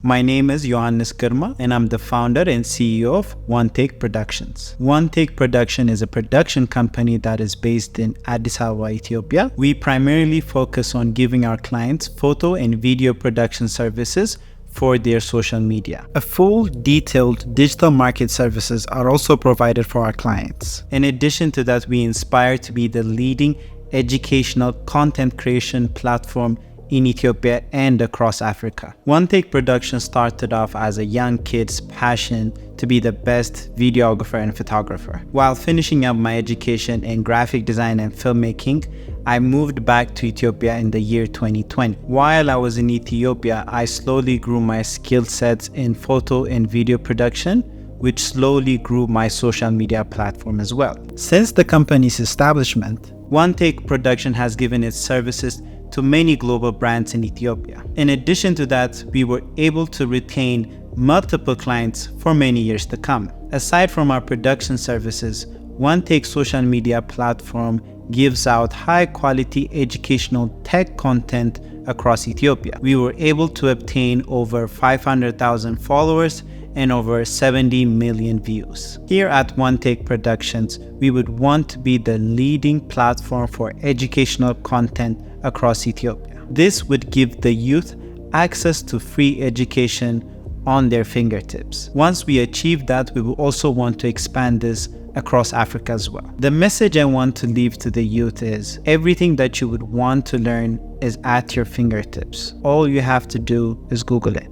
My name is Johannes Kurma and I'm the founder and CEO of One Take Productions. One Take Production is a production company that is based in Addis Ababa, Ethiopia. We primarily focus on giving our clients photo and video production services for their social media. A full detailed digital market services are also provided for our clients. In addition to that, we aspire to be the leading educational content creation platform in Ethiopia and across Africa. One Take Production started off as a young kid's passion to be the best videographer and photographer. While finishing up my education in graphic design and filmmaking, I moved back to Ethiopia in the year 2020. While I was in Ethiopia, I slowly grew my skill sets in photo and video production, which slowly grew my social media platform as well. Since the company's establishment, One Take Production has given its services to many global brands in Ethiopia. In addition to that, we were able to retain multiple clients for many years to come. Aside from our production services, One Take social media platform gives out high quality educational tech content across Ethiopia. We were able to obtain over 500,000 followers and over 70 million views. Here at One Take Productions, we would want to be the leading platform for educational content across Ethiopia. This would give the youth access to free education on their fingertips. Once we achieve that, we will also want to expand this across Africa as well. The message I want to leave to the youth is everything that you would want to learn is at your fingertips. All you have to do is Google it.